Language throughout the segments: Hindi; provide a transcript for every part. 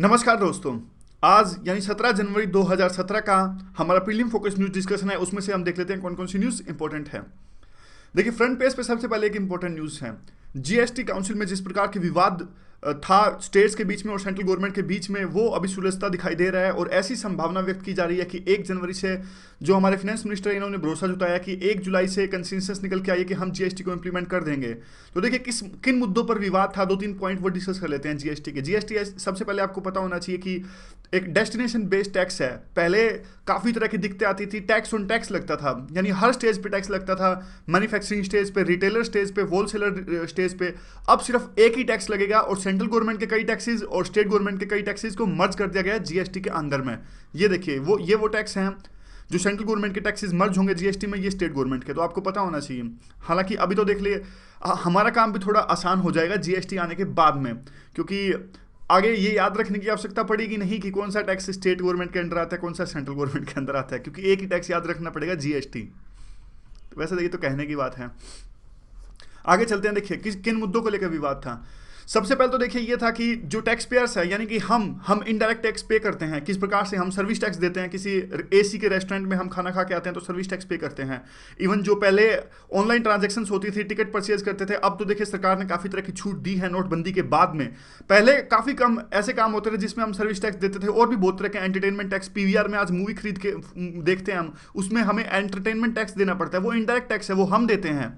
नमस्कार दोस्तों। आज यानी 17 जनवरी 2017 का हमारा प्रीलिम फोकस न्यूज़ डिस्कशन है। उसमें से हम देख लेते हैं कौन कौन सी न्यूज़ इंपॉर्टेंट है। देखिए, फ्रंट पेज पे सबसे पहले एक इंपॉर्टेंट न्यूज़ है। जीएसटी काउंसिल में जिस प्रकार के विवाद था स्टेट्स के बीच में और सेंट्रल गवर्नमेंट के बीच में, वो अभी सुलझता दिखाई दे रहा है और ऐसी संभावना व्यक्त की जा रही है कि 1 जनवरी से जो हमारे फाइनेंस मिनिस्टर है, इन्होंने भरोसा जताया कि 1 जुलाई से कंसेंसस निकल के आई है कि हम जीएसटी को इंप्लीमेंट कर देंगे। तो देखिए किन मुद्दों पर विवाद था, 2-3 पॉइंट वो डिस्कस कर लेते हैं जीएसटी के। जीएसटी सबसे पहले आपको पता होना चाहिए कि एक डेस्टिनेशन बेस्ड टैक्स है। पहले काफ़ी तरह की दिक्कतें आती थी, टैक्स ऑन टैक्स लगता था, यानी हर स्टेज पे टैक्स लगता था, मैन्युफैक्चरिंग स्टेज पे, रिटेलर स्टेज पे, होलसेलर स्टेज पे। अब सिर्फ एक ही टैक्स लगेगा और सेंट्रल गवर्नमेंट के कई टैक्सेस और स्टेट गवर्नमेंट के कई टैक्सेस को मर्ज कर दिया गया है जीएसटी के अंदर में। ये देखिए वो टैक्स हैं जो सेंट्रल गवर्नमेंट के टैक्सेस मर्ज होंगे जीएसटी में, ये स्टेट गवर्नमेंट के, तो आपको पता होना चाहिए। हालांकि अभी तो देख लिए हमारा काम भी थोड़ा आसान हो जाएगा जीएसटी आने के बाद में, क्योंकि आगे ये याद रखने की आवश्यकता पड़ेगी नहीं कि कौन सा टैक्स स्टेट गवर्नमेंट के अंदर आता है, कौन सा सेंट्रल गवर्नमेंट के अंदर आता है, क्योंकि एक ही टैक्स याद रखना पड़ेगा, जीएसटी। वैसे देखिए तो कहने की बात है। आगे चलते हैं। देखिए किन मुद्दों को लेकर विवाद था। सबसे पहले तो देखिए ये था कि जो टैक्स पेयर्स है, यानी कि हम इनडायरेक्ट टैक्स पे करते हैं। किस प्रकार से हम सर्विस टैक्स देते हैं, किसी एसी के रेस्टोरेंट में हम खाना खा के आते हैं तो सर्विस टैक्स पे करते हैं। इवन जो पहले ऑनलाइन ट्रांजैक्शंस होती थी, टिकट परचेज करते थे, अब तो देखिए सरकार ने काफ़ी तरह की छूट दी है नोटबंदी के बाद में। पहले काफ़ी कम ऐसे काम होते थे जिसमें हम सर्विस टैक्स देते थे, और भी बहुत तरह के एंटरटेनमेंट टैक्स, पीवीआर में आज मूवी खरीद के देखते हैं हम, उसमें हमें एंटरटेनमेंट टैक्स देना पड़ता है, वो इनडायरेक्ट टैक्स है, वो हम देते हैं।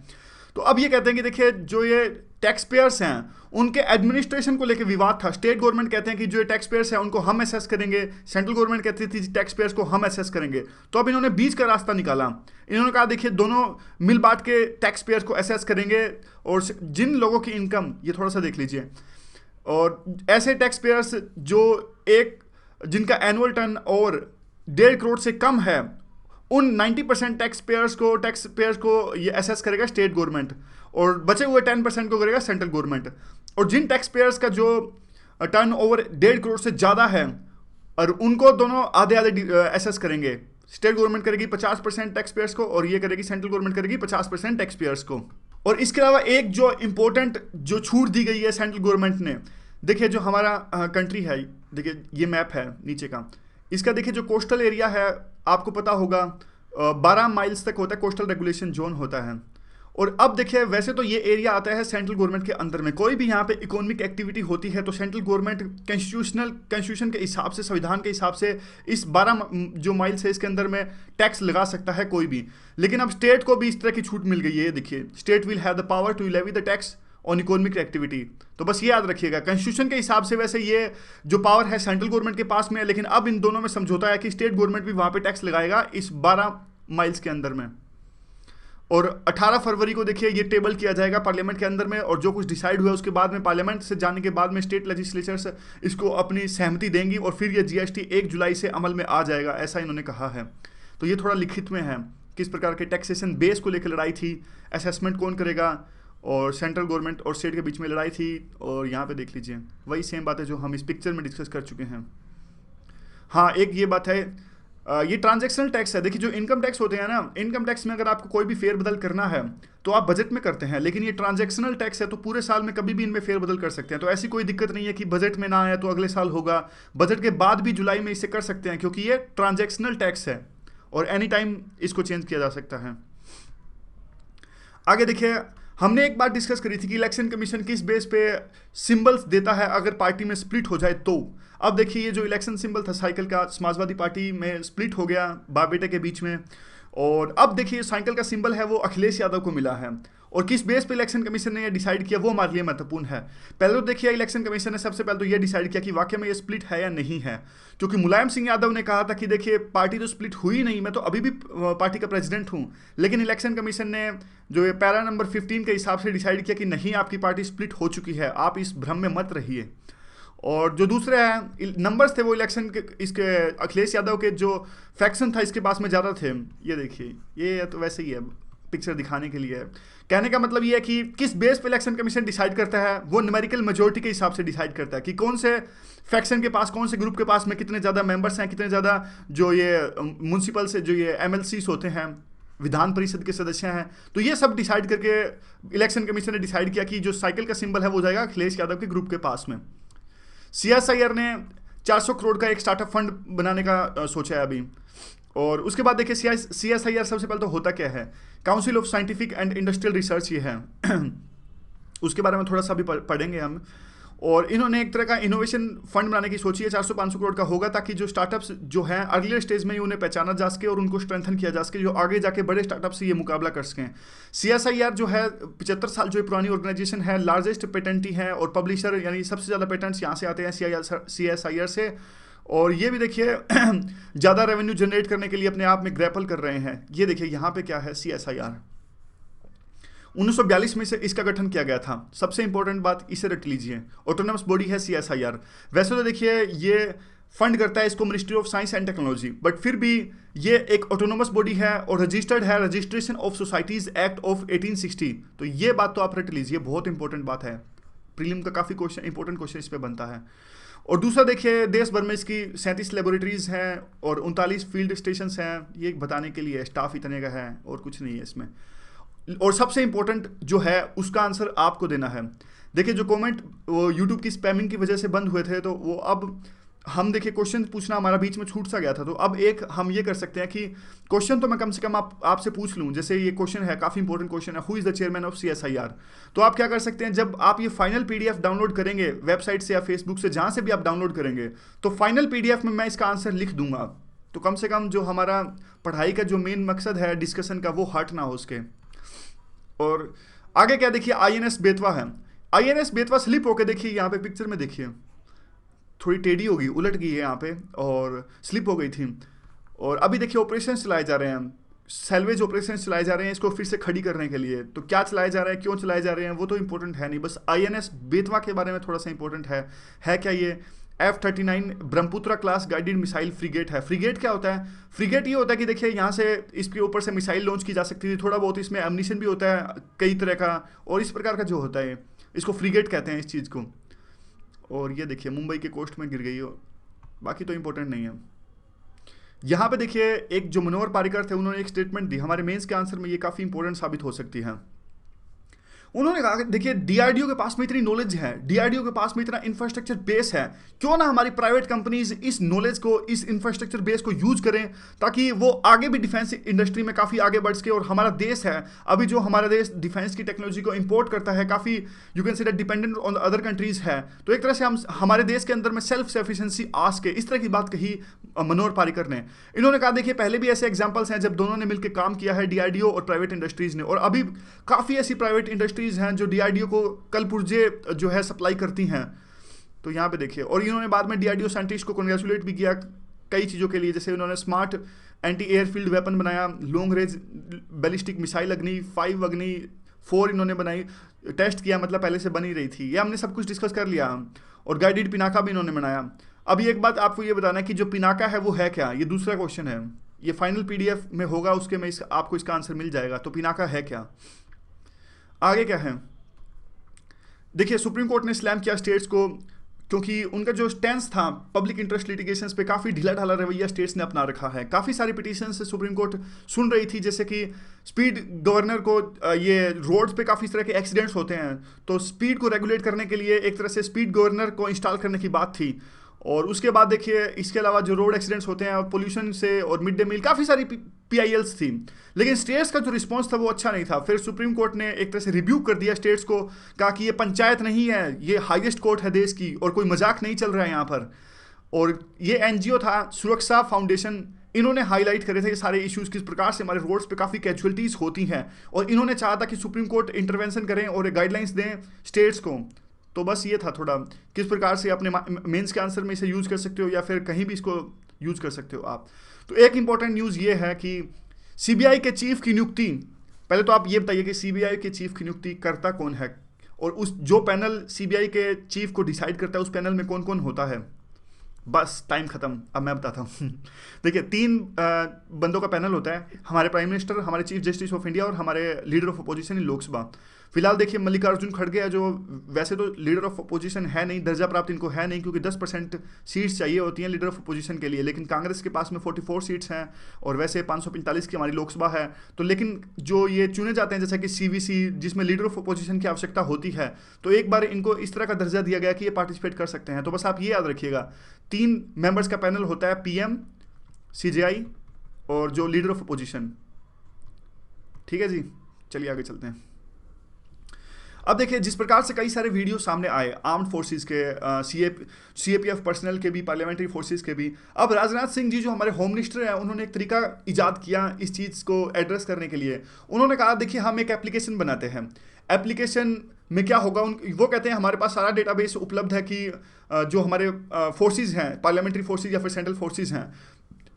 तो अब ये कहते हैं कि देखिए जो ये टैक्स पेयर्स हैं उनके एडमिनिस्ट्रेशन को लेकर विवाद था। स्टेट गवर्नमेंट कहते हैं कि जो टैक्स पेयर्स हैं उनको हम असेस करेंगे, सेंट्रल गवर्नमेंट कहती थी टैक्स पेयर्स को हम असेस करेंगे। तो अब इन्होंने बीच का रास्ता निकाला। इन्होंने कहा देखिए दोनों मिल बांट के टैक्स पेयर्स को असेस करेंगे, और जिन लोगों की इनकम, ये थोड़ा सा देख लीजिए, और ऐसे टैक्स पेयर्स जिनका एनुअल टर्न ओवर 1.5 करोड़ से कम है, उन 90% टैक्स पेयर्स को ये असेस करेगा स्टेट गवर्नमेंट, और बचे हुए 10% को करेगा सेंट्रल गवर्नमेंट। और जिन टैक्स पेयर्स का जो टर्न ओवर 1.5 करोड़ से ज़्यादा है, और उनको दोनों आधे आधे असेस करेंगे। स्टेट गवर्नमेंट करेगी 50% टैक्स पेयर्स को, और ये करेगी सेंट्रल गवर्नमेंट करेगी 50% टैक्स पेयर्स को। और इसके अलावा एक जो इंपॉर्टेंट जो छूट दी गई है सेंट्रल गवर्नमेंट ने, देखिए जो हमारा कंट्री है, देखिए ये मैप है नीचे का, इसका देखिए जो कोस्टल एरिया है, आपको पता होगा 12 माइल्स तक होता है, कोस्टल रेगुलेशन जोन होता है। और अब देखिए वैसे तो ये एरिया आता है सेंट्रल गवर्नमेंट के अंदर में। कोई भी यहाँ पे इकोनॉमिक एक्टिविटी होती है तो सेंट्रल गवर्नमेंट कॉन्स्टिट्यूशन के हिसाब से, संविधान के हिसाब से इस 12 जो माइल्स है इसके अंदर में टैक्स लगा सकता है कोई भी। लेकिन अब स्टेट को भी इस तरह की छूट मिल गई है। देखिए, state will have the power to levy the tax on economic activity. तो बस ये याद रखिएगा, कॉन्स्टिट्यूशन के हिसाब से वैसे ये जो पावर है सेंट्रल गवर्नमेंट के पास में है, लेकिन अब इन दोनों में समझौता है कि स्टेट गवर्नमेंट भी वहाँ पे टैक्स लगाएगा इस 12 माइल्स के अंदर में। और 18 फरवरी को देखिए ये टेबल किया जाएगा पार्लियामेंट के अंदर में, और जो कुछ डिसाइड हुआ उसके बाद में पार्लियामेंट से जाने के बाद में स्टेट लेजिस्लेचर्स इसको अपनी सहमति देंगी, और फिर ये जीएसटी 1 जुलाई से अमल में आ जाएगा, ऐसा इन्होंने कहा है। तो ये थोड़ा लिखित में है किस प्रकार के टैक्सेशन बेस को लेकर लड़ाई थी, असेसमेंट कौन करेगा, और सेंट्रल गवर्नमेंट और स्टेट के बीच में लड़ाई थी। और यहाँ पे देख लीजिए वही सेम बात है जो हम इस पिक्चर में डिस्कस कर चुके हैं। हाँ, एक ये बात है, ये ट्रांजैक्शनल टैक्स है। देखिए जो इनकम टैक्स होते हैं ना, इनकम टैक्स में अगर आपको कोई भी फेरबदल करना है तो आप बजट में करते हैं, लेकिन ये ट्रांजैक्शनल टैक्स है तो पूरे साल में कभी भी इनमें फेरबदल कर सकते हैं। तो ऐसी कोई दिक्कत नहीं है कि बजट में ना आया तो अगले साल होगा, बजट के बाद भी जुलाई में इसे कर सकते हैं, क्योंकि ये ट्रांजैक्शनल टैक्स है और एनी टाइम इसको चेंज किया जा सकता है। आगे देखिए, हमने एक बात डिस्कस करी थी कि इलेक्शन कमीशन किस बेस पे सिंबल्स देता है अगर पार्टी में स्प्लिट हो जाए तो। अब देखिए ये जो इलेक्शन सिंबल था साइकिल का, समाजवादी पार्टी में स्प्लिट हो गया बाप बेटे के बीच में, और अब देखिए साइकिल का सिंबल है वो अखिलेश यादव को मिला है। और किस बेस पे इलेक्शन कमीशन ने ये डिसाइड किया वो हमारे लिए महत्वपूर्ण है। पहले तो देखिए इलेक्शन कमीशन ने सबसे पहले तो ये डिसाइड किया कि वाकई में ये स्प्लिट है या नहीं है, क्योंकि मुलायम सिंह यादव ने कहा था कि देखिए पार्टी तो स्प्लिट हुई नहीं, मैं तो अभी भी पार्टी का प्रेसिडेंट हूँ। लेकिन इलेक्शन कमीशन ने जो ये पैरा नंबर 15 के हिसाब से डिसाइड किया कि नहीं, आपकी पार्टी स्प्लिट हो चुकी है, आप इस भ्रम में मत रहिए। और जो दूसरे हैं नंबर्स थे वो इलेक्शन के इसके अखिलेश यादव के जो फैक्शन था इसके पास में ज़्यादा थे। ये देखिए, ये तो वैसे ही है, पिक्चर दिखाने के लिए है। कहने का मतलब ये है कि किस बेस पे इलेक्शन कमीशन डिसाइड करता है, वो न्यूमेरिकल मेजोरिटी के हिसाब से डिसाइड करता है कि कौन से फैक्शन के पास, कौन से ग्रुप के पास में कितने ज़्यादा मेंबर्स हैं, कितने ज़्यादा जो ये म्यूनसिपल से जो ये एमएलसीज होते हैं, विधान परिषद के सदस्य हैं। तो ये सब डिसाइड करके इलेक्शन कमीशन ने डिसाइड किया कि जो साइकिल का सिंबल है वो जाएगा अखिलेश यादव के ग्रुप के पास में। सीएसआईआर ने 400 करोड़ का एक स्टार्टअप फंड बनाने का सोचा है अभी। और उसके बाद देखिए CSIR सबसे पहले तो होता क्या है, council of scientific and industrial research ये है उसके बारे में थोड़ा सा भी पढ़ेंगे हम। और इन्होंने एक तरह का इनोवेशन फंड बनाने की सोची है, 400-500 करोड़ का होगा, ताकि जो स्टार्टअप्स जो हैं अर्लियर स्टेज में ही उन्हें पहचाना जा सके और उनको स्ट्रेंथन किया जा सके, जो आगे जाके बड़े स्टार्टअप से ये मुकाबला कर सकें। CSIR जो है 75 साल जो पुरानी ऑर्गेनाइजेशन है, लार्जेस्ट पेटेंटी है और पब्लिशर, यानी सबसे ज़्यादा पेटेंट्स यहाँ से आते हैं CSIR से। और ये भी देखिए ज़्यादा रेवेन्यू जनरेट करने के लिए अपने आप में ग्रैपल कर रहे हैं। ये देखिए यहाँ पे क्या है, CSIR 1942 में से इसका गठन किया गया था। सबसे इंपॉर्टेंट बात इसे रट लीजिए, ऑटोनमस बॉडी है CSIR। वैसे तो देखिए ये फंड करता है इसको ministry of science and technology, but फिर भी ये एक ऑटोनोमस बॉडी है और रजिस्टर्ड है registration of societies act of 1860। तो ये बात तो आप रट लीजिए, बहुत इंपॉर्टेंट बात है, प्रीलिम का काफ़ी इंपॉर्टेंट क्वेश्चन इस पर बनता है। और दूसरा देखिए देश भर में इसकी 37 लेबोरेटरीज हैं और 39 फील्ड स्टेशन हैं। ये बताने के लिए स्टाफ इतने का है और कुछ नहीं है इसमें। और सबसे इंपॉर्टेंट जो है उसका आंसर आपको देना है। देखिए जो कमेंट वो यूट्यूब की स्पैमिंग की वजह से बंद हुए थे, तो वो अब हम देखिए क्वेश्चन पूछना हमारा बीच में छूट सा गया था, तो अब एक हम ये कर सकते हैं कि क्वेश्चन तो मैं कम से कम आपसे पूछ लूँ। जैसे ये क्वेश्चन है, काफ़ी इंपॉर्टेंट क्वेश्चन है, who is the chairman of CSIR। तो आप क्या कर सकते हैं, जब आप ये फाइनल PDF डाउनलोड करेंगे वेबसाइट से या फेसबुक से, जहाँ से भी आप डाउनलोड करेंगे, तो फाइनल PDF में मैं इसका आंसर लिख दूंगा। तो कम से कम जो हमारा पढ़ाई का जो मेन मकसद है डिस्कशन का, वो हट ना हो उसके। और आगे क्या देखिए, INS बेतवा है। INS बेतवा स्लिप होके देखिए, यहाँ पे पिक्चर में देखिए थोड़ी टेढ़ी होगी, उलट गई है यहाँ पे और स्लिप हो गई थी। और अभी देखिए ऑपरेशन चलाए जा रहे हैं, सैल्वेज ऑपरेशन चलाए जा रहे हैं इसको फिर से खड़ी करने के लिए। तो क्या चलाए जा रहे हैं, क्यों चलाए जा रहे हैं, वो तो इंपॉर्टेंट है नहीं, बस INS बेतवा के बारे में थोड़ा सा इंपॉर्टेंट है क्या ये F-39 Brahmaputra class guided missile frigate है। फ्रिगेट क्या होता है, फ्रिगेट ये होता है कि देखिए यहाँ से इसके ऊपर से मिसाइल लॉन्च की जा सकती थी, थोड़ा बहुत इसमें एमनिशन भी होता है कई तरह का, और इस प्रकार का जो होता है इसको फ्रिगेट कहते हैं इस चीज़ को। और ये देखिए मुंबई के कोस्ट में गिर गई हो, बाकी तो इंपॉर्टेंट नहीं है। यहाँ पे देखिए एक जो मनोहर पारिकर थे, उन्होंने एक स्टेटमेंट दी, हमारे मेंस के आंसर में ये काफ़ी इंपॉर्टेंट साबित हो सकती है। उन्होंने कहा देखिए DRDO के पास में इतनी नॉलेज है, DRDO के पास में इतना इंफ्रास्ट्रक्चर बेस है, क्यों ना हमारी प्राइवेट कंपनीज इस नॉलेज को, इस इंफ्रास्ट्रक्चर बेस को यूज करें, ताकि वो आगे भी डिफेंस इंडस्ट्री में काफ़ी आगे बढ़ सके। और हमारा देश है अभी जो हमारा देश डिफेंस की टेक्नोलॉजी को इंपोर्ट करता है, काफ़ी you can say that dependent on other countries है, तो एक तरह से हम हमारे देश के अंदर में सेल्फ सफिशिएंसी आ सके, इस तरह की बात कही मनोहर पारिकर ने। इन्होंने कहा देखिए पहले भी ऐसे एग्जाम्पल्स हैं जब दोनों ने मिलकर काम किया है, DRDO और प्राइवेट इंडस्ट्रीज ने, और अभी काफ़ी ऐसी प्राइवेट इंडस्ट्रीज हैं जो DRDO को कल पुर्जे जो है सप्लाई करती हैं। तो यहाँ पे देखिए, और इन्होंने बाद में DRDO साइंटिस्ट को कांग्रेचुलेट भी किया कई चीज़ों के लिए, जैसे उन्होंने स्मार्ट एंटी एयरफील्ड वेपन बनाया, लॉन्ग रेंज बैलिस्टिक मिसाइल अग्नि 5, अग्नि 4 इन्होंने बनाई, टेस्ट किया, मतलब पहले से बनी रही थी, ये हमने सब कुछ डिस्कस कर लिया। और गाइडेड पिनाका भी इन्होंने बनाया। अभी एक बात आपको ये बताना है कि जो पिनाका है वो है क्या, ये दूसरा क्वेश्चन है, ये फाइनल PDF में होगा, उसके में आपको इसका आंसर मिल जाएगा। तो पिनाका है क्या, आगे क्या है देखिए, सुप्रीम कोर्ट ने स्लैम किया स्टेट्स को, क्योंकि उनका जो स्टैंस था पब्लिक इंटरेस्ट लिटिगेशंस पे, काफ़ी ढीला ढाला रवैया स्टेट्स ने अपना रखा है। काफ़ी सारी पिटीशन से सुप्रीम कोर्ट सुन रही थी, जैसे कि स्पीड गवर्नर को, ये रोड्स पे काफ़ी तरह के एक्सीडेंट्स होते हैं, तो स्पीड को रेगुलेट करने के लिए एक तरह से स्पीड गवर्नर को इंस्टॉल करने की बात थी। और उसके बाद देखिए इसके अलावा जो रोड एक्सीडेंट्स होते हैं और पोल्यूशन से और मिड डे मील, काफ़ी सारी PILs थी, लेकिन स्टेट्स का जो रिस्पांस था वो अच्छा नहीं था। फिर सुप्रीम कोर्ट ने एक तरह से रिव्यू कर दिया स्टेट्स को, कहा कि ये पंचायत नहीं है, ये हाईएस्ट कोर्ट है देश की और कोई मजाक नहीं चल रहा है यहाँ पर। और ये NGO था सुरक्षा फाउंडेशन, इन्होंने हाईलाइट करे थे ये सारे इश्यूज़, किस प्रकार से हमारे रोड्स पे काफ़ी कैजुअलिटीज़ होती हैं, और इन्होंने चाहा था कि सुप्रीम कोर्ट इंटरवेंशन करें और गाइडलाइंस दें स्टेट्स को। तो बस ये था थोड़ा, किस प्रकार से अपने मेंस के आंसर में इसे यूज़ कर सकते हो या फिर कहीं भी इसको यूज़ कर सकते हो आप। तो एक इंपॉर्टेंट न्यूज़ ये है कि CBI के चीफ की नियुक्ति, पहले तो आप ये बताइए कि CBI के चीफ की नियुक्ति करता कौन है, और उस जो पैनल CBI के चीफ को डिसाइड करता है उस पैनल में कौन कौन होता है। बस टाइम खत्म, अब मैं बताता हूँ देखिए 3 बंदों का पैनल होता है, हमारे प्राइम मिनिस्टर, हमारे चीफ जस्टिस ऑफ इंडिया और हमारे leader of opposition in Lok Sabha. फिलहाल देखिए मल्लिकार्जुन खड़गे जो वैसे तो लीडर ऑफ अपोजिशन है नहीं, दर्जा प्राप्त इनको है नहीं, क्योंकि 10% सीट्स चाहिए होती हैं लीडर ऑफ अपोजिशन के लिए, लेकिन कांग्रेस के पास में 44 सीट्स हैं और वैसे 545 की हमारी लोकसभा है। तो लेकिन जो ये चुने जाते हैं जैसा कि सीवीसी, जिसमें लीडर ऑफ अपोजिशन की आवश्यकता होती है, तो एक बार इनको इस तरह का दर्जा दिया गया कि ये पार्टिसिपेट कर सकते हैं। तो बस आप ये याद रखिएगा, 3 मेंबर्स का पैनल होता है, पीएम, सीजेआई और जो लीडर ऑफ अपोजिशन। ठीक है जी, चलिए आगे चलते हैं। अब देखिए जिस प्रकार से कई सारे वीडियो सामने आए आर्म्ड फोर्सेस के, सीएपीएफ पर्सनल के भी, पार्लियामेंट्री फोर्सेस के भी, अब राजनाथ सिंह जी जो हमारे होम मिनिस्टर हैं उन्होंने एक तरीका इजाद किया इस चीज़ को एड्रेस करने के लिए। उन्होंने कहा देखिए हम एक एप्लीकेशन बनाते हैं, एप्लीकेशन में क्या होगा, वो कहते हैं हमारे पास सारा डेटाबेस उपलब्ध है कि जो हमारे फोर्सेस हैं, पार्लियामेंट्री फोर्सेस या फिर सेंट्रल फोर्सेस हैं,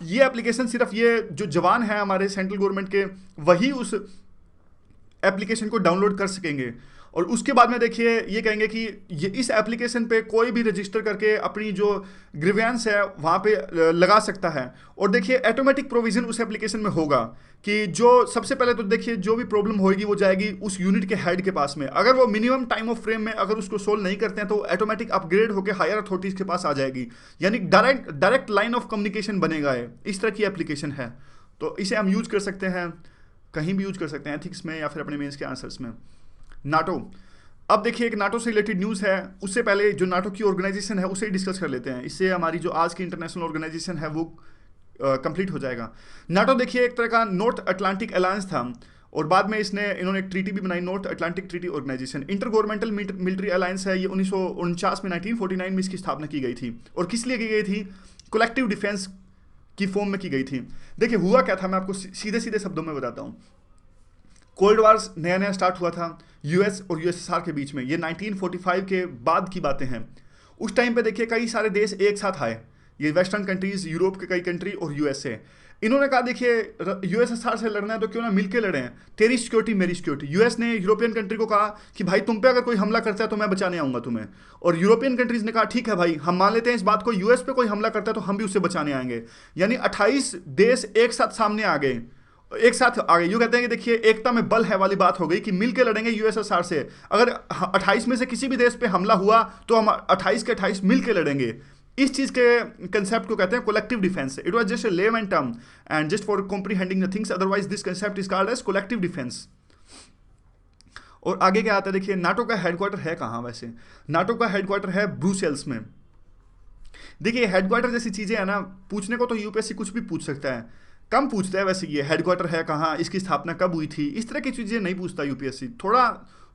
ये एप्लीकेशन सिर्फ ये जो जवान हैं हमारे सेंट्रल गवर्नमेंट के, वही उस एप्लीकेशन को डाउनलोड कर सकेंगे। और उसके बाद में देखिए ये कहेंगे कि ये इस एप्लीकेशन पे कोई भी रजिस्टर करके अपनी जो ग्रीवेंस है वहाँ पे लगा सकता है। और देखिए ऑटोमेटिक प्रोविजन उस एप्लीकेशन में होगा कि जो सबसे पहले तो देखिए जो भी प्रॉब्लम होगी वो जाएगी उस यूनिट के हेड के पास में, अगर वो मिनिमम टाइम ऑफ फ्रेम में अगर उसको सोल्व नहीं करते हैं तो ऑटोमेटिक अपग्रेड होकर हायर अथॉरिटीज़ के पास आ जाएगी, यानी डायरेक्ट लाइन ऑफ कम्युनिकेशन बनेगा है। इस तरह की एप्लीकेशन है, तो इसे हम यूज कर सकते हैं, कहीं भी यूज कर सकते हैं, एथिक्स में या फिर अपने मेंस के आंसर्स में। नाटो, अब देखिए एक नाटो से रिलेटेड न्यूज़ है, उससे पहले जो नाटो की ऑर्गेनाइजेशन है उसे डिस्कस कर लेते हैं, इससे हमारी जो आज की इंटरनेशनल ऑर्गेनाइजेशन है वो कंप्लीट हो जाएगा। नाटो देखिए एक तरह का नॉर्थ अटलांटिक अलायंस था और बाद में इन्होंने एक ट्रीटी भी बनाई, North Atlantic Treaty Organisation, intergovernmental military alliance है। ये 1949 में 1949 में इसकी स्थापना की गई थी और किस लिए की गई थी, कलेक्टिव डिफेंस की फॉर्म में की गई थी। देखिए हुआ क्या था, मैं आपको सीधे सीधे शब्दों में बताता हूँ। कोल्ड वार्स नया नया स्टार्ट हुआ था यूएस और यूएसएसआर के बीच में, ये 1945 के बाद की बातें हैं। उस टाइम पे देखिए कई सारे देश एक साथ आए, ये वेस्टर्न कंट्रीज, यूरोप के कई कंट्री और यूएसए। इन्होंने कहा देखिए यूएसएसआर से लड़ना है तो क्यों ना मिलके लड़ें, तेरी सिक्योरिटी मेरी सिक्योरिटी। यूएस ने यूरोपियन कंट्री को कहा कि भाई तुम पे अगर कोई हमला करता है तो मैं बचाने आऊंगा तुम्हें, और यूरोपियन कंट्रीज ने कहा ठीक है भाई हम मान लेते हैं इस बात को, यूएस पे कोई हमला करता है तो हम भी उसे बचाने आएंगे। यानी 28 देश एक साथ सामने आ गए, एक साथ आ गए। यूँ कहते हैं कि देखिए एकता में बल है वाली बात हो गई कि मिलके लड़ेंगे यूएसएसआर से। अगर 28 में से किसी भी देश पे हमला हुआ तो हम 28 के 28 मिलके लड़ेंगे। इस चीज के कंसेप्ट को कहते हैं collective defence. It was just a layman term and just for comprehending the things, otherwise this concept is called as collective defence. और आगे क्या आता है देखिए, नाटो का हेडक्वार्टर है कहाँ वैसे? नाटो का हेडक्वार्टर है ब्रुसेल्स में। देखिए हेडक्वार्टर जैसी चीजें है ना, पूछने को तो यूपीएससी कुछ भी पूछ सकता है, कम पूछता है वैसे ये हेडक्वार्टर है कहाँ, इसकी स्थापना कब हुई थी, इस तरह की चीज़ें नहीं पूछता यूपीएससी।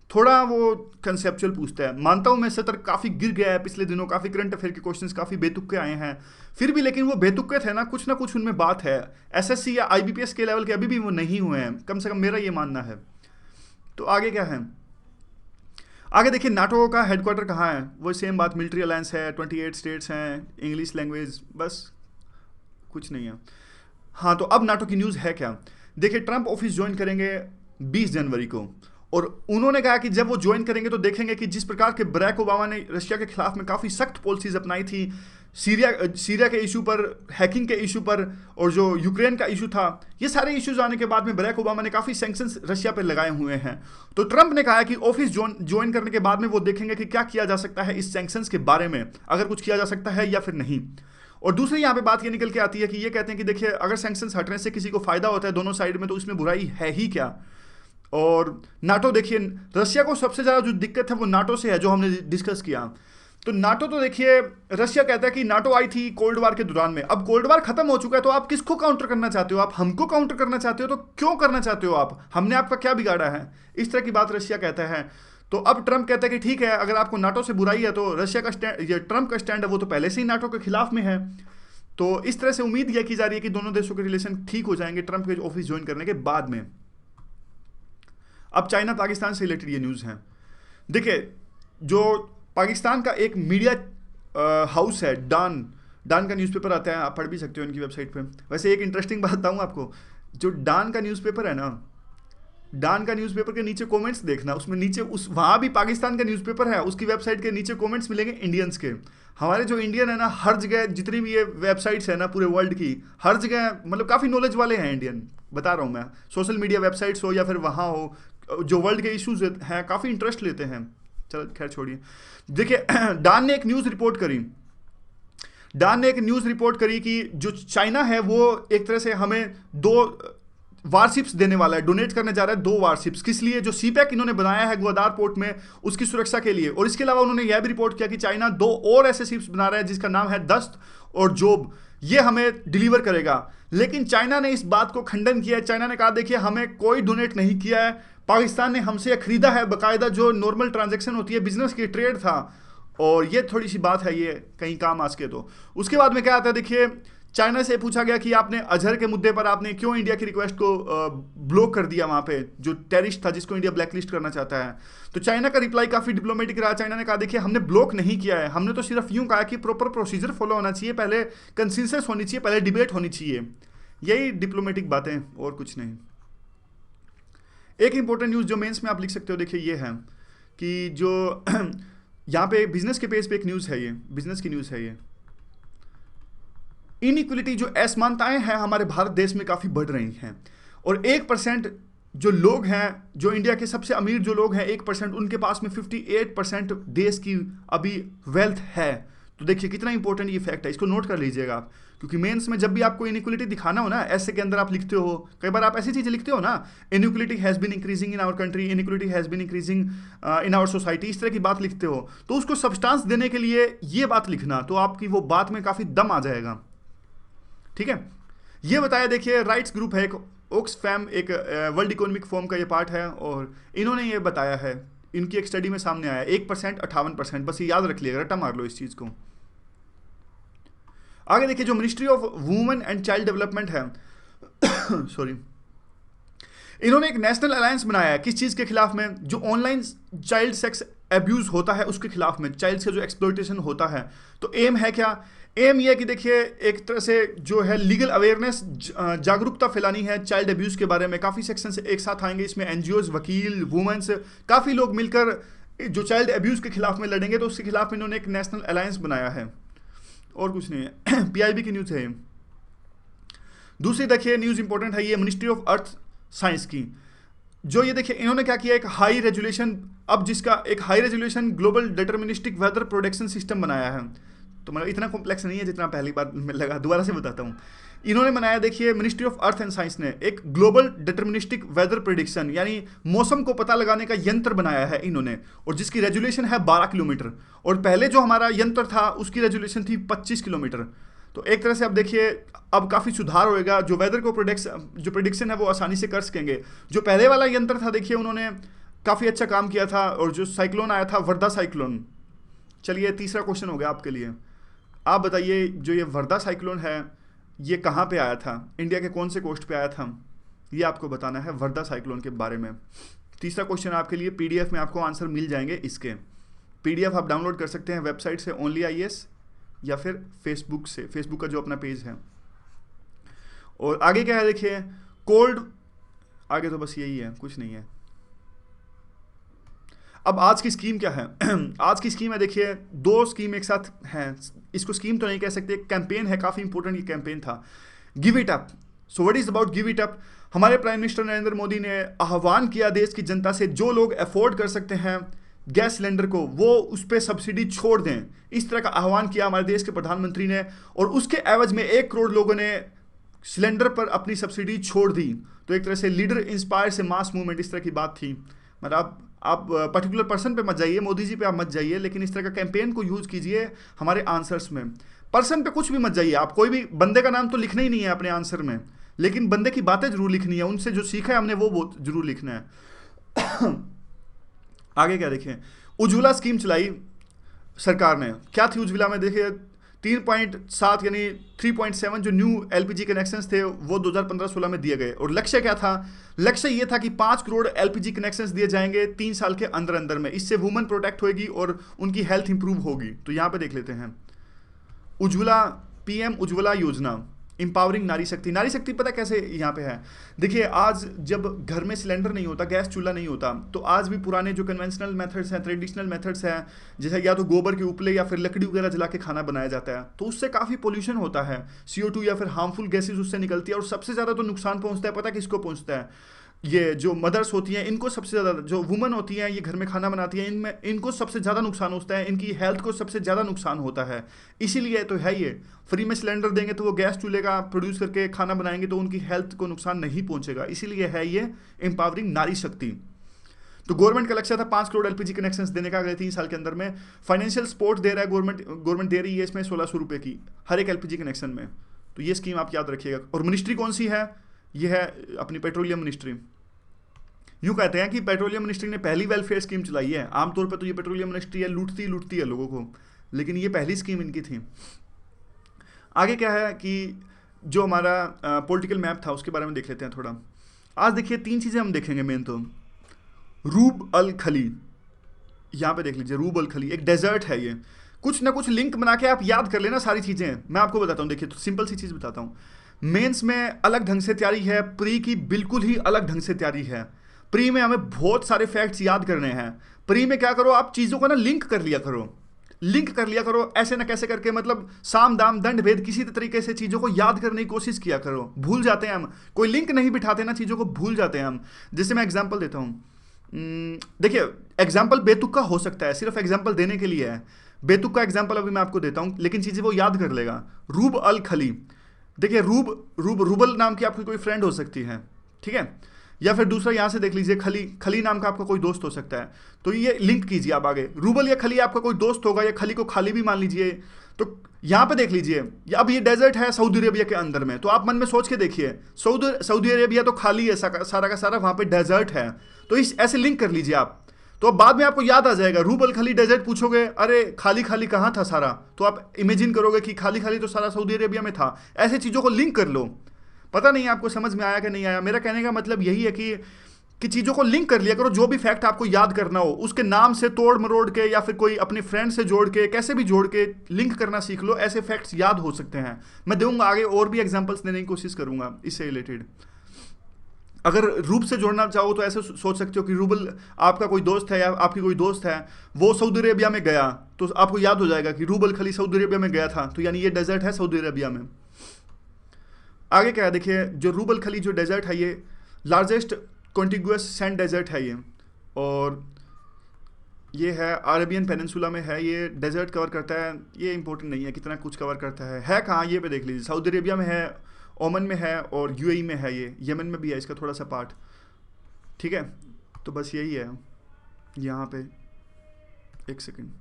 थोड़ा वो कंसेप्चुअल पूछता है। मानता हूँ मैं सत्र काफ़ी गिर गया है पिछले दिनों, काफ़ी करंट अफेयर के क्वेश्चंस काफ़ी बेतुके आए हैं, फिर भी लेकिन वो बेतुके थे ना, कुछ उनमें बात है। एसएससी या आईबीपीएस के लेवल के अभी भी वो नहीं हुए हैं, कम से कम मेरा ये मानना है। तो आगे क्या है, आगे देखिए नाटो का हेडक्वार्टर कहाँ है, वो सेम बात, मिलिट्री अलायंस है, 28 स्टेट्स हैं, इंग्लिश लैंग्वेज, बस कुछ नहीं है। हाँ तो अब नाटो की न्यूज़ है क्या, देखिए ट्रंप ऑफिस ज्वाइन करेंगे 20 जनवरी को, और उन्होंने कहा कि जब वो ज्वाइन करेंगे तो देखेंगे कि जिस प्रकार के बराक ओबामा ने रशिया के खिलाफ में काफ़ी सख्त पॉलिसीज अपनाई थी, सीरिया के इशू पर, हैकिंग के इशू पर, और जो यूक्रेन का इशू था, ये सारे इश्यूज आने के बाद में बराक ओबामा ने काफ़ी सैंक्शंस रशिया पर लगाए हुए हैं। तो ट्रंप ने कहा कि ऑफिस ज्वाइन करने के बाद में वो देखेंगे कि क्या किया जा सकता है इस सैंक्शंस के बारे में, अगर कुछ किया जा सकता है या फिर नहीं। और दूसरी यहाँ पे बात ये निकल के आती है कि ये कहते हैं कि देखिए अगर सैंक्शंस हटने से किसी को फायदा होता है दोनों साइड में तो इसमें बुराई है ही क्या। और नाटो देखिए, रशिया को सबसे ज़्यादा जो दिक्कत है वो नाटो से है, जो हमने डिस्कस किया। तो नाटो तो देखिए रशिया कहता है कि नाटो आई थी कोल्ड वार के दौरान में, अब कोल्ड वार खत्म हो चुका है तो आप किसको काउंटर करना चाहते हो, आप हमको काउंटर करना चाहते हो, तो क्यों करना चाहते हो आप, हमने आपका क्या बिगाड़ा है, इस तरह की बात रशिया कहता है। तो अब ट्रंप कहता है कि ठीक है अगर आपको नाटो से बुराई है तो रशिया का स्टैंड, ये ट्रंप का स्टैंड है वो तो पहले से ही नाटो के खिलाफ में है। तो इस तरह से उम्मीद यह की जा रही है कि दोनों देशों के रिलेशन ठीक हो जाएंगे ट्रंप के ऑफिस ज्वाइन करने के बाद में। अब चाइना पाकिस्तान से रिलेटेड ये न्यूज़ है। देखिए जो पाकिस्तान का एक मीडिया हाउस है, डान का न्यूज़पेपर आता है, आप पढ़ भी सकते हो इनकी वेबसाइट पे। वैसे एक इंटरेस्टिंग बात बताऊँ आपको, जो डान का न्यूज़पेपर है ना, डान का न्यूज़पेपर के नीचे कमेंट्स देखना, उसमें नीचे वहाँ भी पाकिस्तान का न्यूज़पेपर है, उसकी वेबसाइट के नीचे कमेंट्स मिलेंगे इंडियंस के। हमारे जो इंडियन है ना, हर जगह जितनी भी ये वेबसाइट्स है ना पूरे वर्ल्ड की, हर जगह मतलब काफ़ी नॉलेज वाले हैं इंडियन, बता रहा हूँ मैं, सोशल मीडिया वेबसाइट्स हो या फिर वहाँ हो, जो वर्ल्ड के इश्यूज हैं काफ़ी इंटरेस्ट लेते हैं। चलो खैर छोड़िए। देखिए डान ने एक न्यूज़ रिपोर्ट करी कि जो चाइना है वो एक तरह से हमें 2 वारशिप्स देने वाला है, डोनेट करने जा रहा है 2 वारशिप्स। किस लिए? जो सीपैक इन्होंने बनाया है ग्वादार पोर्ट में, उसकी सुरक्षा के लिए। और इसके अलावा उन्होंने यह भी रिपोर्ट किया कि चाइना 2 और ऐसे शिप्स बना रहा है जिसका नाम है दस्त और जोब, ये हमें डिलीवर करेगा। लेकिन चाइना ने इस बात को खंडन किया है। चाइना ने कहा देखिए हमें कोई डोनेट नहीं किया है, पाकिस्तान ने हमसे खरीदा है, बाकायदा जो नॉर्मल ट्रांजैक्शन होती है बिजनेस की, ट्रेड था, और ये थोड़ी सी बात है, ये कहीं काम आ सके तो। उसके बाद में क्या आता है, देखिए चाइना से पूछा गया कि आपने अजहर के मुद्दे पर आपने क्यों इंडिया की रिक्वेस्ट को ब्लॉक कर दिया, वहां पे जो टेररिस्ट था जिसको इंडिया ब्लैकलिस्ट करना चाहता है। तो चाइना का रिप्लाई काफी डिप्लोमेटिक रहा। चाइना ने कहा देखिए हमने ब्लॉक नहीं किया है, हमने तो सिर्फ यूं कहा कि प्रॉपर प्रोसीजर फॉलो होना चाहिए, पहले कंसेंसस होनी चाहिए, पहले डिबेट होनी चाहिए। यही डिप्लोमेटिक बातें और कुछ नहीं। एक इंपॉर्टेंट न्यूज़ जो मेंस में आप लिख सकते हो, देखिए ये है कि जो यहाँ पे बिजनेस के पेज पे एक न्यूज़ है, ये बिजनेस की न्यूज़ है। ये इनइक्वलिटी जो असमानताएं हैं हमारे भारत देश में काफ़ी बढ़ रही हैं, और 1% जो लोग हैं, जो इंडिया के सबसे अमीर जो लोग हैं 1%, उनके पास में 58% देश की अभी वेल्थ है। तो देखिए कितना इंपॉर्टेंट ये फैक्ट है, इसको नोट कर लीजिएगा आप, क्योंकि मेंस में जब भी आपको इनइक्वलिटी दिखाना हो ना, ऐसे के अंदर आप लिखते हो, कई बार आप ऐसी चीज़ें लिखते हो ना, inequality has been increasing in our country, inequality has been increasing in our society, इस तरह की बात लिखते हो, तो उसको सब्सटेंस देने के लिए ये बात लिखना, तो आपकी वो बात में काफ़ी दम आ जाएगा। ठीक है, ये बताया देखिए राइट्स ग्रुप है एक, ओक्सफैम, एक वर्ल्ड इकोनॉमिक फोरम का ये पार्ट है, और इन्होंने ये बताया है, इनकी एक स्टडी में सामने आया 1% 58%, बस ये याद रख लिएगा, रट्टा मार लो इस चीज़ को। आगे देखिए जो ministry of women and child development है सॉरी, इन्होंने एक नेशनल अलायंस बनाया है। किस चीज़ के खिलाफ में? जो ऑनलाइन चाइल्ड सेक्स एब्यूज होता है उसके खिलाफ में, चाइल्ड से जो एक्सप्लॉयटेशन होता है। तो एम है क्या? एम ये कि देखिए एक तरह से जो है लीगल अवेयरनेस, जागरूकता फैलानी है चाइल्ड अब्यूज़ के बारे में। काफ़ी सेक्शंस एक साथ आएंगे इसमें, एनजीओज, वकील, वुमेन्स, काफ़ी लोग मिलकर जो चाइल्ड अब्यूज़ के खिलाफ में लड़ेंगे। तो उसके खिलाफ इन्होंने एक नेशनल अलायंस बनाया है, और कुछ नहीं है। पीआईबी की न्यूज़ है। दूसरी देखिए न्यूज़ इंपॉर्टेंट है, ये मिनिस्ट्री ऑफ अर्थ साइंस की, जो ये देखिए इन्होंने क्या किया, एक हाई रेजोल्यूशन, अब जिसका एक high resolution global deterministic weather production system बनाया है। तो मतलब इतना कॉम्प्लेक्स नहीं है जितना पहली बार में लगा, दोबारा से बताता हूँ। इन्होंने बनाया देखिए ministry of earth and science ने एक ग्लोबल डिटर्मिनिस्टिक वेदर प्रेडिक्शन, यानी मौसम को पता लगाने का यंत्र बनाया है इन्होंने, और जिसकी रेजोल्यूशन है 12 किलोमीटर, और पहले जो हमारा यंत्र था उसकी रेजोल्यूशन थी 25 किलोमीटर। तो एक तरह से अब देखिए अब काफ़ी सुधार होएगा, जो वेदर को जो प्रेडिक्शन है वो आसानी से कर सकेंगे। जो पहले वाला यंत्र था देखिए उन्होंने काफ़ी अच्छा काम किया था, और जो साइक्लोन आया था वर्धा साइक्लोन। चलिए तीसरा क्वेश्चन हो गया आपके लिए, आप बताइए जो ये वर्धा साइक्लोन है ये कहाँ पे आया था, इंडिया के कौन से कोस्ट पे आया था, ये आपको बताना है वर्धा साइक्लोन के बारे में। तीसरा क्वेश्चन आपके लिए, पीडीएफ में आपको आंसर मिल जाएंगे इसके। पीडीएफ आप डाउनलोड कर सकते हैं वेबसाइट से ओनली IAS, या फिर फेसबुक से, फेसबुक का जो अपना पेज है। और आगे क्या है देखिए, कोल्ड, आगे तो बस यही है, कुछ नहीं है। अब आज की स्कीम क्या है? आज की स्कीम है देखिए, 2 स्कीम एक साथ हैं, इसको स्कीम तो नहीं कह सकते, कैंपेन है, काफ़ी इंपॉर्टेंट ये कैंपेन था, give it up. So what is about give it up? हमारे प्राइम मिनिस्टर नरेंद्र मोदी ने आह्वान किया देश की जनता से, जो लोग अफोर्ड कर सकते हैं गैस सिलेंडर को, वो उस पर सब्सिडी छोड़ दें। इस तरह का आह्वान किया हमारे देश के प्रधानमंत्री ने, और उसके एवज में 1 करोड़ लोगों ने सिलेंडर पर अपनी सब्सिडी छोड़ दी। तो एक तरह से लीडर इंस्पायर से मास मूवमेंट, इस तरह की बात थी। मतलब आप पर्टिकुलर पर्सन पे मत जाइए, मोदी जी पे आप मत जाइए, लेकिन इस तरह का कैंपेन को यूज़ कीजिए हमारे आंसर्स में। पर्सन पे कुछ भी मत जाइए, आप कोई भी बंदे का नाम तो लिखना ही नहीं है अपने आंसर में, लेकिन बंदे की बातें जरूर लिखनी है, उनसे जो सीखा है हमने वो जरूर लिखना है। आगे क्या देखें, उज्ज्वला स्कीम चलाई सरकार ने। क्या थी उज्ज्वला में? देखिए 3.7 यानी 3.7 जो न्यू LPG कनेक्शंस थे वो 2015-16 में दिए गए, और लक्ष्य क्या था? लक्ष्य ये था कि 5 करोड़ LPG कनेक्शंस दिए जाएंगे 3 साल के अंदर अंदर में। इससे वुमेन प्रोटेक्ट होगी और उनकी हेल्थ इंप्रूव होगी। तो यहाँ पे देख लेते हैं उज्ज्वला, PM उज्ज्वला योजना, इंपावरिंग नारी शक्ति। नारी शक्ति पता कैसे यहाँ पे है? देखिए आज जब घर में सिलेंडर नहीं होता, गैस चूल्हा नहीं होता, तो आज भी पुराने जो कन्वेंशनल मेथड्स हैं, ट्रेडिशनल मेथड्स हैं, जैसे या तो गोबर के उपले या फिर लकड़ी वगैरह जला के खाना बनाया जाता है, तो उससे काफ़ी पोल्यूशन होता है, CO2 या फिर हार्मफुल गैसेज उससे निकलती है, और सबसे ज़्यादा तो नुकसान पहुँचता है, पता किसको पहुँचता है? ये जो मदर्स होती हैं इनको सबसे ज़्यादा, जो वुमन होती हैं ये घर में खाना बनाती हैं, इनमें इनको सबसे ज़्यादा नुकसान होता है, इनकी हेल्थ को सबसे ज़्यादा नुकसान होता है। इसीलिए तो है ये, फ्री में सिलेंडर देंगे तो वो गैस चूल्हे का प्रोड्यूस करके खाना बनाएंगे तो उनकी हेल्थ को नुकसान नहीं पहुंचेगा। इसीलिए है ये एम्पावरिंग नारी शक्ति। तो गवर्नमेंट का लक्ष्य था 5 करोड़ एलपीजी कनेक्शंस देने का अगले 3 साल के अंदर में। फाइनेंशियल सपोर्ट दे रहा है गवर्नमेंट दे रही है इसमें 1600 रुपये की हर एक एलपीजी कनेक्शन में। तो ये स्कीम आप याद रखिएगा। और मिनिस्ट्री कौन सी है? ये है अपनी पेट्रोलियम मिनिस्ट्री। यूँ कहते हैं कि पेट्रोलियम मिनिस्ट्री ने पहली वेलफेयर स्कीम चलाई है। आमतौर पर तो ये पेट्रोलियम मिनिस्ट्री है लूटती है लोगों को, लेकिन ये पहली स्कीम इनकी थी। आगे क्या है कि जो हमारा पॉलिटिकल मैप था उसके बारे में देख लेते हैं थोड़ा। आज देखिए 3 चीज़ें हम देखेंगे मेन तो। रूब अल खली, यहाँ पे देख लीजिए, रूब अल खली एक डेजर्ट है। ये कुछ ना कुछ लिंक बना के आप याद कर लेना सारी चीज़ें। मैं आपको बताता हूँ, देखिए तो सिंपल सी चीज़ बताता हूँ। मेंस में अलग ढंग से तैयारी है, प्री की बिल्कुल ही अलग ढंग से तैयारी है। प्री में हमें बहुत सारे फैक्ट्स याद करने हैं। प्री में क्या करो, आप चीज़ों को ना लिंक कर लिया करो, ऐसे ना कैसे करके, मतलब साम दाम दंड भेद किसी तरीके से चीज़ों को याद करने की कोशिश किया करो। भूल जाते हैं हम, कोई लिंक नहीं बिठाते ना, चीज़ों को भूल जाते हैं हम। जैसे मैं एग्जाम्पल देता हूँ, देखिए एग्जाम्पल बेतुका हो सकता है, सिर्फ एग्जाम्पल देने के लिए है। बेतुका एग्जाम्पल अभी मैं आपको देता हूँ, लेकिन चीज़ें वो याद कर लेगा। रूब अल खली, देखिए रूबल नाम की आपकी कोई फ्रेंड हो सकती है, ठीक है, या फिर दूसरा यहाँ से देख लीजिए, खली नाम का आपका कोई दोस्त हो सकता है। तो ये लिंक कीजिए आप आगे, रूबल या खली आपका कोई दोस्त होगा, या खली को खाली भी मान लीजिए। तो यहाँ पे देख लीजिए, अब ये डेजर्ट है सऊदी अरेबिया के अंदर में, तो आप मन में सोच के देखिए, सऊदी अरेबिया तो खाली है, सारा का सारा वहाँ पे डेजर्ट है। तो इस ऐसे लिंक कर लीजिए आप, तो अब बाद में आपको याद आ जाएगा। रूबल खली डेजर्ट पूछोगे, अरे खाली खाली कहाँ था सारा, तो आप इमेजिन करोगे कि खाली खाली तो सारा सऊदी अरेबिया में था। ऐसे चीज़ों को लिंक कर लो। पता नहीं आपको समझ में आया कि नहीं आया। मेरा कहने का मतलब यही है कि चीज़ों को लिंक कर लिया करो। जो भी फैक्ट आपको याद करना हो उसके नाम से तोड़ मरोड़ के, या फिर कोई अपने फ्रेंड से जोड़ के, कैसे भी जोड़ के लिंक करना सीख लो। ऐसे फैक्ट्स याद हो सकते हैं। मैं दूंगा आगे और भी एग्जांपल्स देने की कोशिश करूंगा इससे रिलेटेड। अगर रूप से जोड़ना चाहो तो ऐसे सोच सकते हो कि रूबल आपका कोई दोस्त है या आपकी कोई दोस्त है, वो सऊदी अरेबिया में गया, तो आपको याद हो जाएगा कि रूबल खली सऊदी अरेबिया में गया था, तो यानी ये डेजर्ट है सऊदी अरेबिया में। आगे क्या है देखिए, जो रूबल खली जो डेजर्ट है ये लार्जेस्ट कॉन्टिग्यूअस सैंड डेजर्ट है ये, और ये है अरेबियन पेनिनसुला में है। ये डेजर्ट कवर करता है, ये इंपॉर्टेंट नहीं है कितना कुछ कवर करता है कहाँ, ये पे देख लीजिए, सऊदी अरेबिया में है, ओमन में है, और यूएई में है, ये यमन में भी है इसका थोड़ा सा पार्ट, ठीक है। तो बस यही है यहाँ पे, एक सेकंड,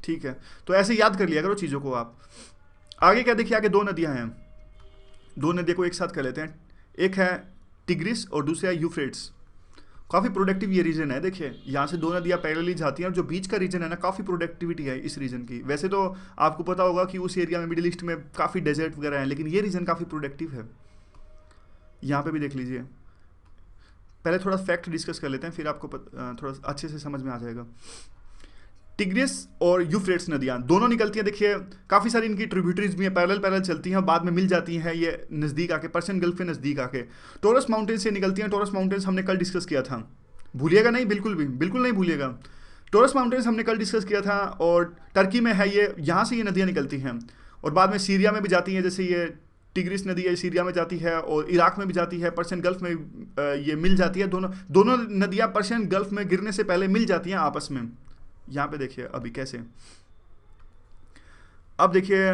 ठीक है। तो ऐसे याद कर लिया करो चीज़ों को आप। आगे क्या देखिए, आगे 2 नदियाँ हैं, 2 नदियों को एक साथ कर लेते हैं। एक है टिग्रिस और दूसरा है यूफ्रेट्स। काफ़ी प्रोडक्टिव ये रीजन है। देखिए यहाँ से 2 नदियाँ पैरेलली जाती हैं, और जो बीच का रीजन है ना, काफ़ी प्रोडक्टिविटी है इस रीजन की। वैसे तो आपको पता होगा कि उस एरिया में मिडिल ईस्ट में काफ़ी डेजर्ट वगैरह हैं, लेकिन ये रीजन काफ़ी प्रोडक्टिव है। यहाँ पे भी देख लीजिए। पहले थोड़ा फैक्ट डिस्कस कर लेते हैं, फिर आपको थोड़ा अच्छे से समझ में आ जाएगा। टिग्रिस और यूफ्रेट्स नदियाँ दोनों निकलती हैं। देखिए काफ़ी सारी इनकी ट्रिब्यूटरीज भी हैं, पैरेलल चलती हैं, बाद में मिल जाती हैं ये नज़दीक आके, पर्शियन गल्फ के नज़दीक आके। टॉरस माउंटेन से निकलती हैं। टॉरस माउंटेन्स हमने कल डिस्कस किया था, भूलिएगा नहीं, बिल्कुल नहीं भूलिएगा। टॉरस माउंटेन्स हमने कल डिस्कस किया था, और टर्की में है ये, यहाँ से ये नदियाँ निकलती हैं, और बाद में सीरिया में भी जाती हैं। जैसे ये टिग्रिस नदी है, सीरिया में जाती है, और इराक में भी जाती है, पर्शियन गल्फ में ये मिल जाती है। दोनों नदियाँ पर्शियन गल्फ में गिरने से पहले मिल जाती हैं आपस में। यहाँ पे देखिए अभी कैसे, अब देखिए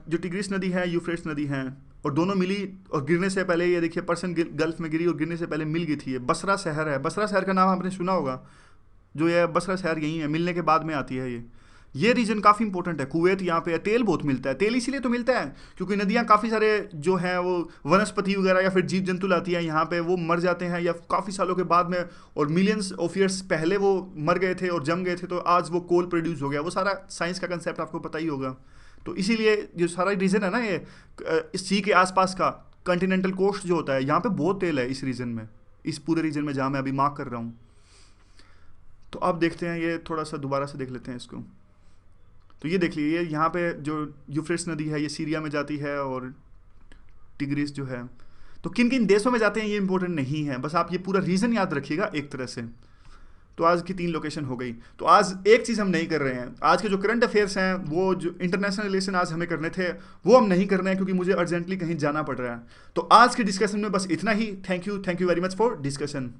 जो टिग्रिस नदी है, यूफ्रेट्स नदी है, और दोनों मिली और गिरने से पहले ये देखिए पर्शियन गल्फ में गिरी, और गिरने से पहले मिल गई थी। ये बसरा शहर है, बसरा शहर का नाम आपने सुना होगा, जो ये बसरा शहर यही है, मिलने के बाद में आती है ये रीजन काफ़ी इंपॉर्टेंट है। कुवैत यहाँ पे तेल बहुत मिलता है। तेल इसीलिए तो मिलता है क्योंकि नदियाँ काफ़ी सारे जो हैं वो वनस्पति वगैरह या फिर जीव जंतु लाती हैं यहाँ पे, वो मर जाते हैं या काफ़ी सालों के बाद में, और मिलियंस ऑफ ईयर्स पहले वो मर गए थे और जम गए थे, तो आज वो कोल प्रोड्यूस हो गया। वो सारा साइंस का कंसेप्ट आपको पता ही होगा। तो इसीलिए जो सारा रीजन है ना, ये इस सी के आसपास का कॉन्टिनेंटल कोस्ट जो होता है, यहाँ पे बहुत तेल है इस रीजन में, इस पूरे रीजन में जहाँ मैं अभी मार्क कर रहा हूँ। तो अब देखते हैं, ये थोड़ा सा दोबारा से देख लेते हैं इसको। तो ये देख लीजिए, यहाँ पे जो यूफ्रेट्स नदी है ये सीरिया में जाती है, और टिग्रिस जो है, तो किन किन देशों में जाते हैं ये इंपॉर्टेंट नहीं है, बस आप ये पूरा रीजन याद रखिएगा एक तरह से। तो आज की 3 लोकेशन हो गई। तो आज एक चीज़ हम नहीं कर रहे हैं, आज के जो करंट अफेयर्स हैं, वो जो इंटरनेशनल रिलेशन आज हमें करने थे वो हम नहीं कर रहे हैं, क्योंकि मुझे अर्जेंटली कहीं जाना पड़ रहा है। तो आज के डिस्कशन में बस इतना ही। Thank you very much for discussion.